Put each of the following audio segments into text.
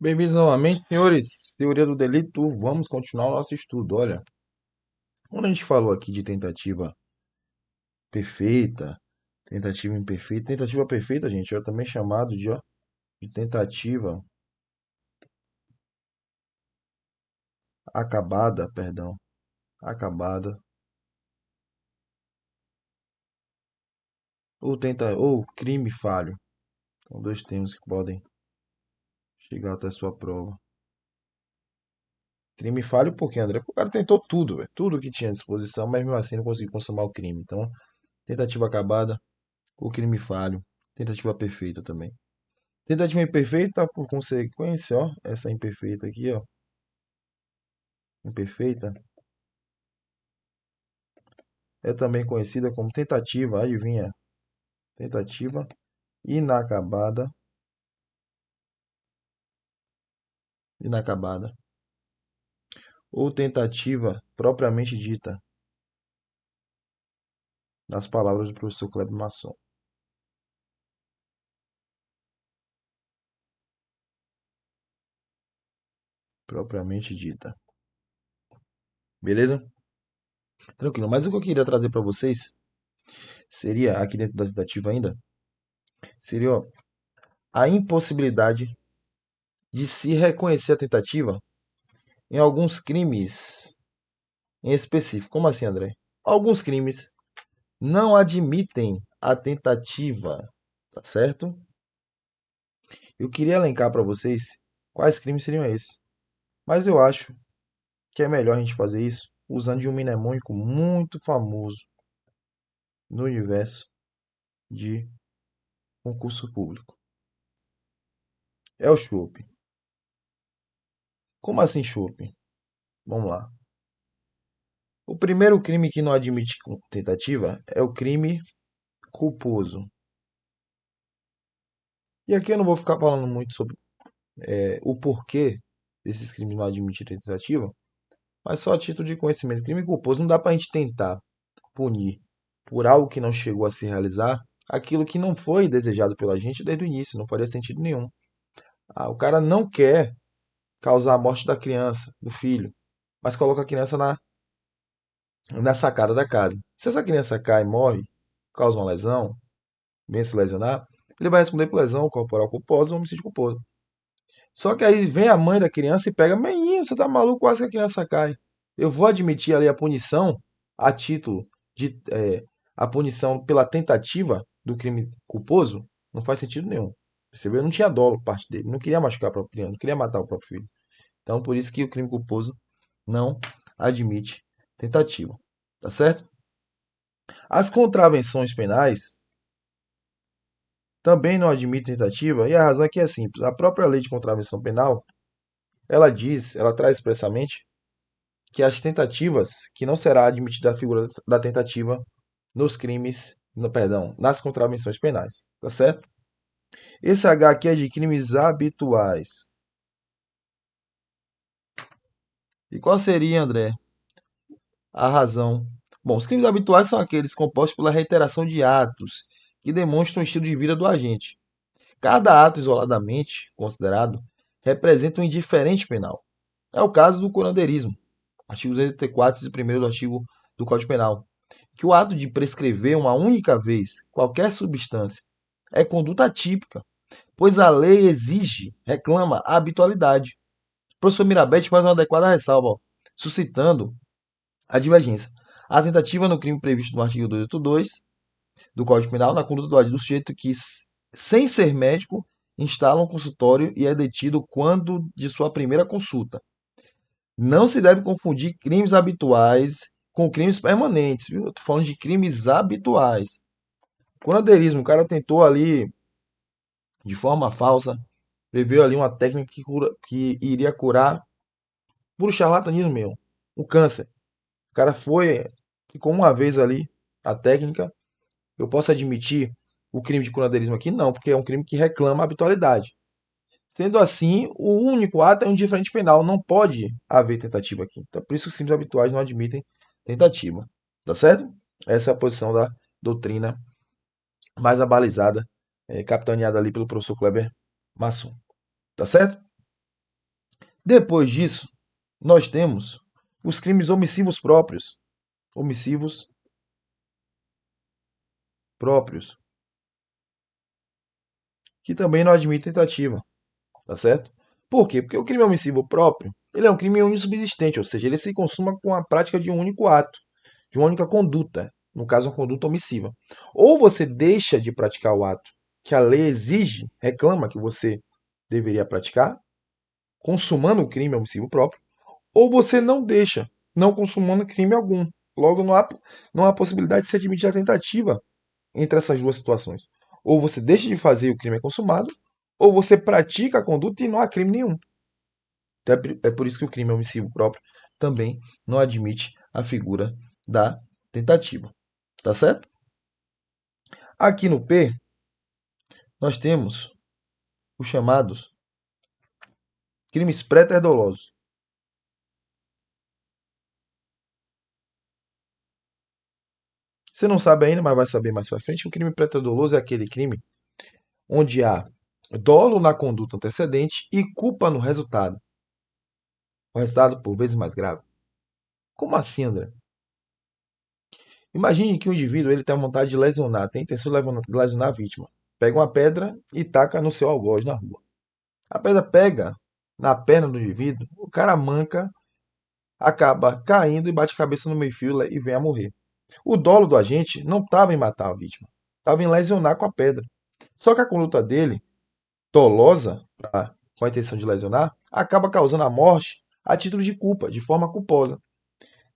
Bem-vindos novamente, senhores. Teoria do delito, vamos continuar o nosso estudo. Olha, quando a gente falou aqui de tentativa perfeita, tentativa imperfeita, tentativa perfeita, gente, é também chamado de tentativa acabada, perdão, acabada, ou crime falho. São dois termos que podem chegar até sua prova. Crime falho por quê, André? Porque o cara tentou tudo, velho, tudo que tinha à disposição, mas mesmo assim não conseguiu consumar o crime. Então, tentativa acabada, ou crime falho, tentativa perfeita também. Tentativa imperfeita, por consequência, ó, essa imperfeita aqui, ó, imperfeita, é também conhecida como tentativa, adivinha? Tentativa inacabada, inacabada, ou tentativa propriamente dita, nas palavras do professor Kleber Masson. Propriamente dita. Beleza? Tranquilo. Mas o que eu queria trazer para vocês seria, aqui dentro da tentativa ainda, seria ó, a impossibilidade de se reconhecer a tentativa em alguns crimes em específico. Como assim, André? Alguns crimes não admitem a tentativa, tá certo? Eu queria elencar para vocês quais crimes seriam esses, mas eu acho que é melhor a gente fazer isso usando de um mnemônico muito famoso no universo de concurso público. É o chope. Como assim chope? Vamos lá. O primeiro crime que não admite tentativa é o crime culposo. E aqui eu não vou ficar falando muito sobre o porquê desses crimes não admitirem tentativa, mas só a título de conhecimento. Crime culposo não dá para a gente tentar punir por algo que não chegou a se realizar aquilo que não foi desejado pela gente desde o início, não faria sentido nenhum. O cara não quer causar a morte da criança, do filho, mas coloca a criança na sacada da casa. Se essa criança cai e morre, causa uma lesão, vem se lesionar, ele vai responder por lesão corporal culposa ou homicídio culposo. Só que aí vem a mãe da criança e pega, menino, você tá maluco, quase que a criança cai. Eu vou admitir ali a punição a título de a punição pela tentativa do crime culposo? Não faz sentido nenhum. Percebeu? Não tinha dolo por parte dele, não queria machucar a própria criança, não queria matar o próprio filho. Então, por isso que o crime culposo não admite tentativa. Tá certo? As contravenções penais também não admitem tentativa, e a razão é que é simples. A própria lei de contravenção penal, ela traz expressamente que as tentativas, que não será admitida a figura da tentativa nos crimes, no, perdão, nas contravenções penais, tá certo? Esse H aqui é de crimes habituais. E qual seria, André, a razão? Bom, os crimes habituais são aqueles compostos pela reiteração de atos que demonstram o estilo de vida do agente. Cada ato isoladamente considerado representa um indiferente penal. É o caso do curandeirismo, artigo 284, inciso 1º do artigo do Código Penal, que o ato de prescrever uma única vez qualquer substância é conduta atípica, pois a lei exige, reclama a habitualidade. O professor Mirabete faz uma adequada ressalva, ó, suscitando a divergência. A tentativa no crime previsto no artigo 282 do Código Penal na conduta do sujeito que, sem ser médico, instala um consultório e é detido quando de sua primeira consulta. Não se deve confundir crimes habituais com crimes permanentes, viu? Eu tô falando de crimes habituais. Curandeirismo, o cara tentou ali, de forma falsa, preveu ali uma técnica que iria curar, por charlatanismo mesmo, o câncer. O cara ficou uma vez ali a técnica. Eu posso admitir o crime de curandeirismo aqui? Não, porque é um crime que reclama a habitualidade. Sendo assim, o único ato é um diferente penal. Não pode haver tentativa aqui. Então, por isso que os crimes habituais não admitem tentativa. Tá certo? Essa é a posição da doutrina mais abalizada, capitaneada ali pelo professor Kleber Masson. Tá certo? Depois disso, nós temos os crimes omissivos próprios. Omissivos próprios, que também não admitem tentativa, tá certo? Por quê? Porque o crime omissivo próprio, ele é um crime unissubsistente, ou seja, ele se consuma com a prática de um único ato, de uma única conduta, no caso, uma conduta omissiva. Ou você deixa de praticar o ato que a lei exige, reclama que você deveria praticar, consumando o crime omissivo próprio, ou você não deixa, não consumando crime algum. Logo, não há possibilidade de se admitir a tentativa entre essas duas situações. Ou você deixa de fazer e o crime é consumado, ou você pratica a conduta e não há crime nenhum. Então é por isso que o crime omissivo próprio também não admite a figura da tentativa. Tá certo? Aqui no P, nós temos os chamados crimes pré-dolosos. Você não sabe ainda, mas vai saber mais para frente. O crime pré-doloso é aquele crime onde há dolo na conduta antecedente e culpa no resultado. O resultado, por vezes, mais grave. Como assim, André? Imagine que um indivíduo ele tem a vontade de lesionar, tem a intenção de lesionar a vítima. Pega uma pedra e taca no seu algoz na rua. A pedra pega na perna do indivíduo, o cara manca, acaba caindo e bate a cabeça no meio-fio e vem a morrer. O dolo do agente não estava em matar a vítima, estava em lesionar com a pedra. Só que a conduta dele, dolosa, com a intenção de lesionar, acaba causando a morte a título de culpa, de forma culposa.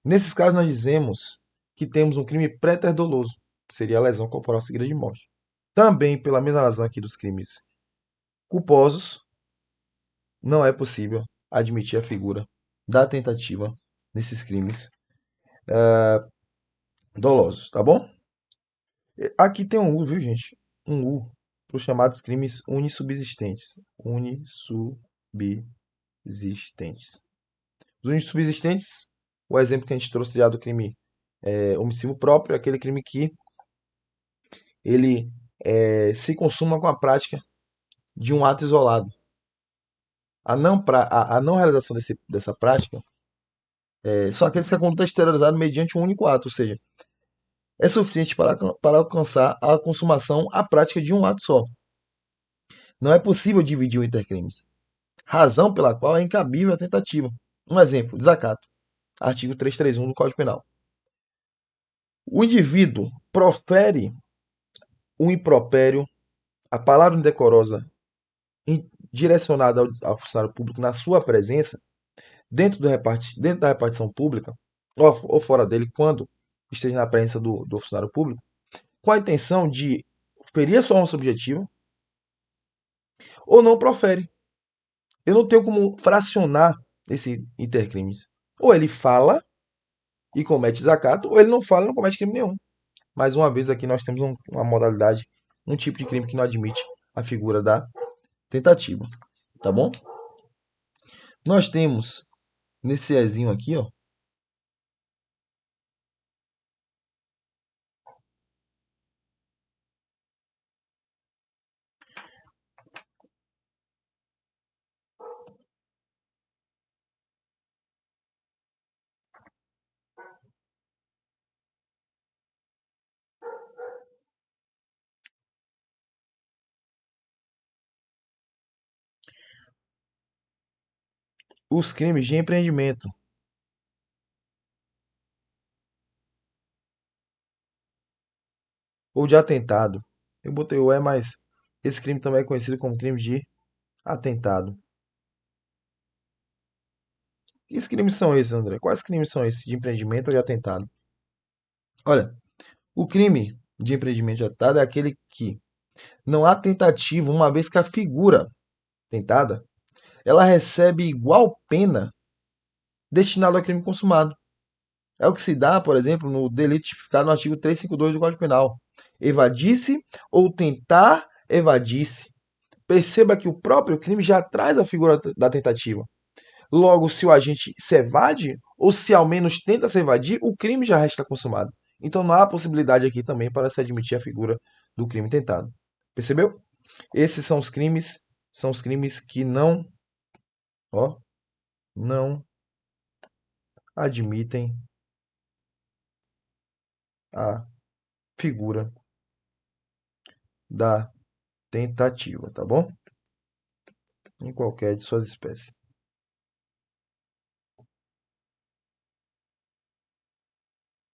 Nesses casos, nós dizemos que temos um crime pré-doloso, que seria a lesão corporal seguida de morte. Também, pela mesma razão aqui dos crimes culposos, não é possível admitir a figura da tentativa nesses crimes dolosos, tá bom? Aqui tem um U, viu, gente? Um U para os chamados crimes unissubsistentes. Unissubsistentes. Os unissubsistentes, o exemplo que a gente trouxe já do crime omissivo próprio, é aquele crime que ele se consuma com a prática de um ato isolado. A não realização dessa prática são aqueles que a conduta é exteriorizada mediante um único ato, ou seja, é suficiente para alcançar a consumação a prática de um ato só. Não é possível dividir o intercrimes, razão pela qual é incabível a tentativa. Um exemplo, desacato, artigo 331 do Código Penal. O indivíduo profere um impropério, a palavra indecorosa direcionada ao funcionário público na sua presença, dentro da repartição pública, ou fora dele, quando esteja na presença do funcionário público, com a intenção de ferir a sua honra subjetiva, ou não profere. Eu não tenho como fracionar esse intercrimes. Ou ele fala e comete desacato, ou ele não fala e não comete crime nenhum. Mais uma vez, aqui nós temos uma modalidade, um tipo de crime que não admite a figura da tentativa. Tá bom? Nós temos nesse Ezinho aqui, ó, os crimes de empreendimento ou de atentado. Eu botei o mas esse crime também é conhecido como crime de atentado. Que crimes são esses, André? Quais crimes são esses de empreendimento ou de atentado? Olha, o crime de empreendimento de atentado é aquele que não há tentativa, uma vez que a figura tentada, ela recebe igual pena destinada ao crime consumado. É o que se dá, por exemplo, no delito tipificado no artigo 352 do Código Penal. Evadisse ou tentar evadisse. Perceba que o próprio crime já traz a figura da tentativa. Logo, se o agente se evade, ou se ao menos tenta se evadir, o crime já resta consumado. Então não há possibilidade aqui também para se admitir a figura do crime tentado. Percebeu? Esses são os crimes que não, ó, não admitem a figura da tentativa, tá bom? Em qualquer de suas espécies.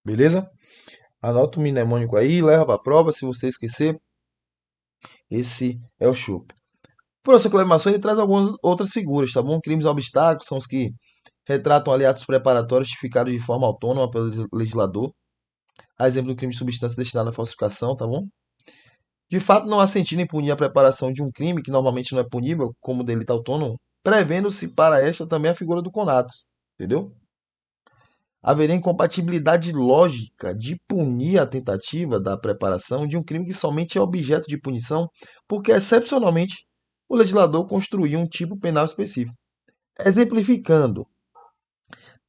Beleza? Anota o mnemônico aí, leva para a prova. Se você esquecer, esse é o Chope. O professor Cleber ele traz algumas outras figuras, tá bom? Crimes e obstáculos são os que retratam ali atos preparatórios tipificados de forma autônoma pelo legislador. A exemplo do crime de substância destinada à falsificação, tá bom? De fato, não há sentido em punir a preparação de um crime que normalmente não é punível como delito autônomo, prevendo-se para esta também a figura do conatus, entendeu? Haveria incompatibilidade lógica de punir a tentativa da preparação de um crime que somente é objeto de punição, porque, excepcionalmente, o legislador construiu um tipo penal específico. Exemplificando,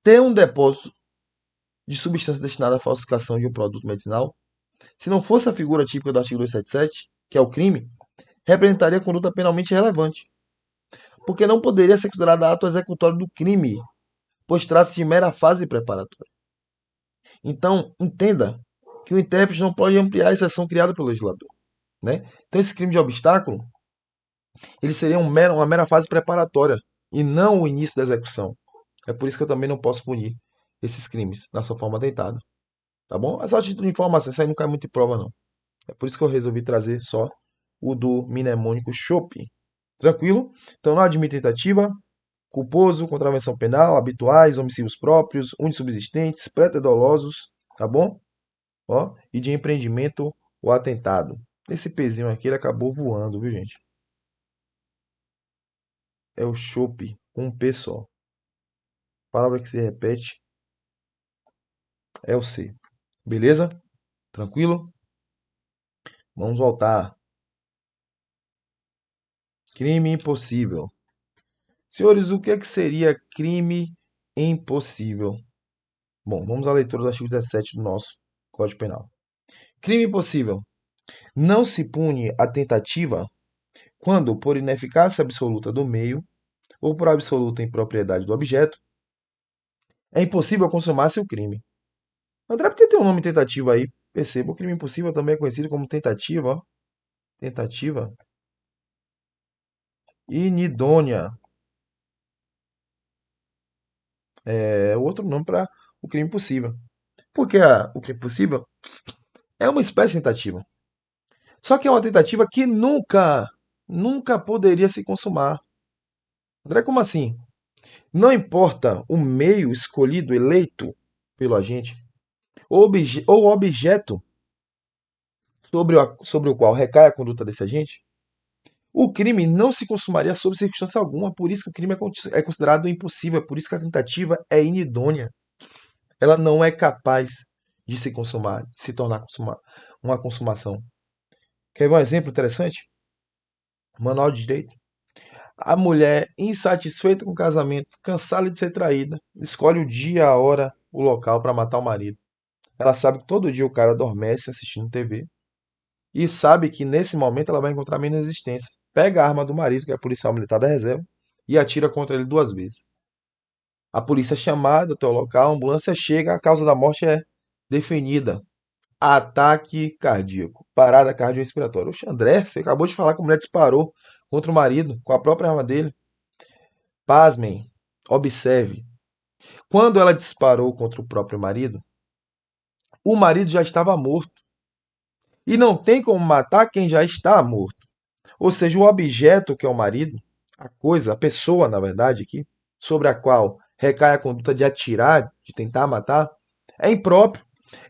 ter um depósito de substância destinada à falsificação de um produto medicinal, se não fosse a figura típica do artigo 277, que é o crime, representaria conduta penalmente relevante, porque não poderia ser considerada ato executório do crime, pois trata-se de mera fase preparatória. Então, entenda que o intérprete não pode ampliar a exceção criada pelo legislador. Né? Então, esse crime de obstáculo ele seria uma mera fase preparatória e não o início da execução. É por isso que eu também não posso punir esses crimes na sua forma tentada. Tá bom? É só título de informação, isso aí não cai muito em prova, não. É por isso que eu resolvi trazer só o do mnemônico Chope. Tranquilo? Então, não admite tentativa, culposo, contravenção penal, habituais, homicídios próprios, unissubsistentes, pré-dolosos, tá bom? Ó, e de empreendimento ou atentado. Esse pezinho aqui ele acabou voando, viu, gente? É o chope com um P só. Palavra que se repete é o C. Beleza? Tranquilo? Vamos voltar. Crime impossível. Senhores, o que é que seria crime impossível? Bom, vamos à leitura do artigo 17 do nosso Código Penal. Crime impossível. Não se pune a tentativa quando, por ineficácia absoluta do meio ou por absoluta impropriedade do objeto, é impossível consumar-se o crime. André, por que tem um nome tentativa aí? Perceba, o crime impossível também é conhecido como tentativa, ó. Tentativa inidônea. É outro nome para o crime possível. Porque o crime possível é uma espécie de tentativa. Só que é uma tentativa que nunca poderia se consumar. André, como assim? Não importa o meio escolhido, eleito pelo agente, ou o objeto sobre o qual recai a conduta desse agente, o crime não se consumaria sob circunstância alguma, por isso que o crime é considerado impossível, por isso que a tentativa é inidônea. Ela não é capaz de se consumar, de se tornar uma consumação. Quer ver um exemplo interessante? Manual de Direito. A mulher, insatisfeita com o casamento, cansada de ser traída, escolhe o dia, a hora, o local para matar o marido. Ela sabe que todo dia o cara adormece assistindo TV e sabe que nesse momento ela vai encontrar menos resistência. Pega a arma do marido, que é a policial militar da reserva, e atira contra ele 2 vezes. A polícia é chamada até o local, a ambulância chega, a causa da morte é definida. Ataque cardíaco, parada cardiorrespiratória. Oxe, André, você acabou de falar que a mulher disparou contra o marido com a própria arma dele. Pasmem, observe. Quando ela disparou contra o próprio marido, o marido já estava morto. E não tem como matar quem já está morto. Ou seja, o objeto que é o marido, a coisa, a pessoa, na verdade, aqui, sobre a qual recai a conduta de atirar, de tentar matar, é impróprio.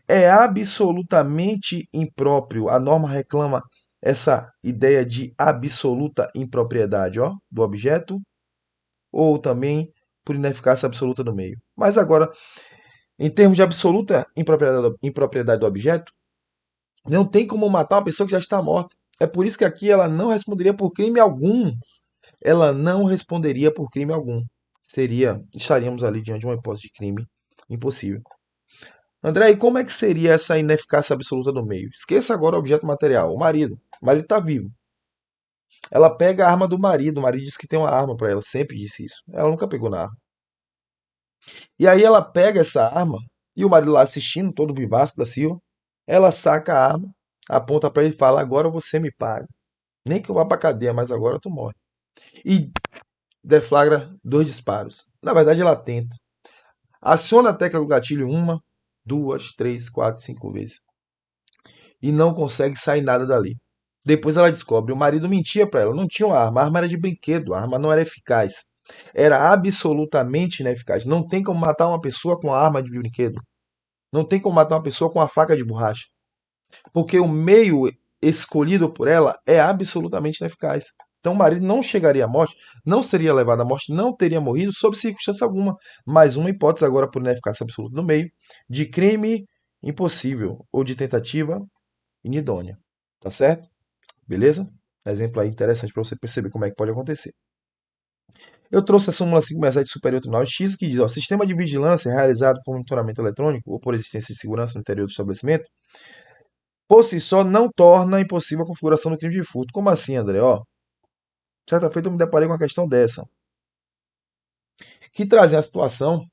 É absolutamente impróprio. A norma reclama essa ideia de absoluta impropriedade, ó, do objeto, ou também por ineficácia absoluta do meio. Mas agora, em termos de absoluta impropriedade do objeto, não tem como matar uma pessoa que já está morta. É por isso que aqui ela não responderia por crime algum. Ela não responderia por crime algum. Estaríamos ali diante de uma hipótese de crime impossível. André, e como é que seria essa ineficácia absoluta do meio? Esqueça agora o objeto material, o marido. O marido está vivo. Ela pega a arma do marido. O marido diz que tem uma arma para ela, sempre disse isso. Ela nunca pegou na arma. E aí ela pega essa arma, e o marido lá assistindo, todo vivaço da Silva, ela saca a arma, aponta pra ele e fala: agora você me paga. Nem que eu vá pra cadeia, mas agora tu morre. E deflagra 2 disparos. Na verdade, ela tenta. Aciona a tecla do gatilho uma, duas, três, quatro, 5 vezes. E não consegue sair nada dali. Depois ela descobre, o marido mentia para ela, não tinha uma arma, a arma era de brinquedo, a arma não era eficaz. Era absolutamente ineficaz. Não tem como matar uma pessoa com a arma de brinquedo. Não tem como matar uma pessoa com a faca de borracha. Porque o meio escolhido por ela é absolutamente ineficaz. Então o marido não chegaria à morte, não seria levado à morte, não teria morrido sob circunstância alguma. Mais uma hipótese agora por ineficácia absoluta no meio, de crime impossível ou de tentativa inidônea. Tá certo? Beleza? Exemplo aí interessante para você perceber como é que pode acontecer. Eu trouxe a súmula 567 Superior Tribunal de X, que diz: ó, sistema de vigilância realizado por monitoramento eletrônico ou por existência de segurança no interior do estabelecimento, por si só, não torna impossível a configuração do crime de furto. Como assim, André? Ó, certa feita eu me deparei com uma questão dessa, que trazia a situação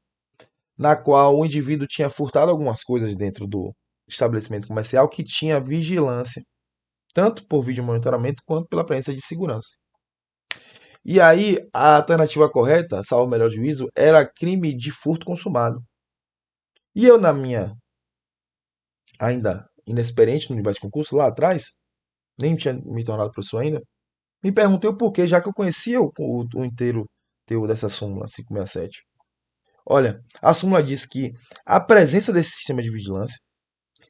na qual o indivíduo tinha furtado algumas coisas dentro do estabelecimento comercial que tinha vigilância, tanto por vídeo monitoramento quanto pela presença de segurança. E aí, a alternativa correta, salvo o melhor juízo, era crime de furto consumado. E eu, na minha ainda inexperiente no universo de concurso, lá atrás, nem tinha me tornado professor ainda, me perguntei o porquê, já que eu conhecia o inteiro teor dessa súmula 567. Olha, a súmula diz que a presença desse sistema de vigilância,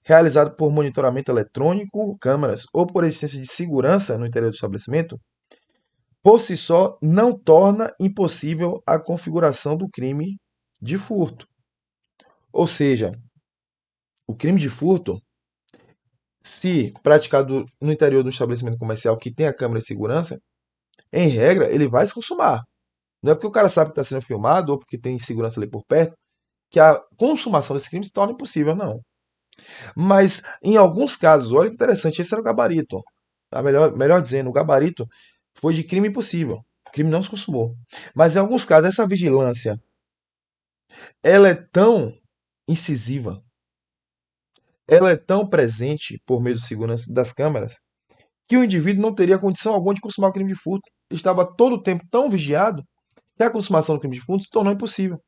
realizado por monitoramento eletrônico, câmeras ou por existência de segurança no interior do estabelecimento, por si só não torna impossível a configuração do crime de furto. Ou seja, o crime de furto, se praticado no interior do estabelecimento comercial que tem a câmera de segurança, em regra, ele vai se consumar. Não é porque o cara sabe que está sendo filmado ou porque tem segurança ali por perto que a consumação desse crime se torna impossível, não. Mas em alguns casos, olha que interessante, esse era o gabarito. Melhor dizendo, o gabarito foi de crime impossível. O crime não se consumou. Mas em alguns casos, essa vigilância ela é tão incisiva, ela é tão presente por meio de segurança das câmeras, que o indivíduo não teria condição alguma de consumar o crime de furto. Estava todo o tempo tão vigiado que a consumação do crime de furto se tornou impossível.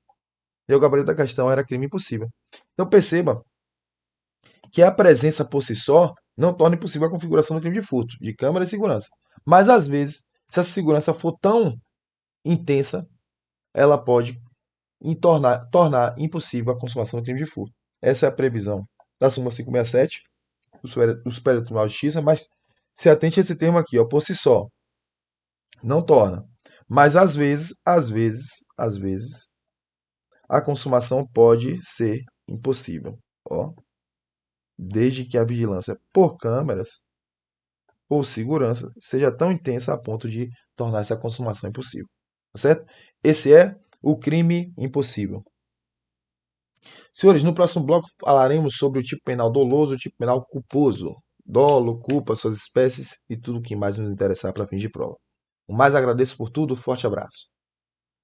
E o gabarito da questão era crime impossível. Então perceba que a presença por si só não torna impossível a configuração do crime de furto, de câmera e segurança. Mas às vezes, se essa segurança for tão intensa, ela pode tornar impossível a consumação do crime de furto. Essa é a previsão da súmula 567 do Superior Tribunal de Justiça, mas se atente a esse termo aqui, ó, por si só. Não torna. Mas às vezes, a consumação pode ser impossível. Ó, desde que a vigilância por câmeras ou segurança seja tão intensa a ponto de tornar essa consumação impossível. Tá certo? Esse é o crime impossível. Senhores, no próximo bloco falaremos sobre o tipo penal doloso e o tipo penal culposo. Dolo, culpa, suas espécies e tudo o que mais nos interessar para fins de prova. O mais agradeço por tudo, forte abraço.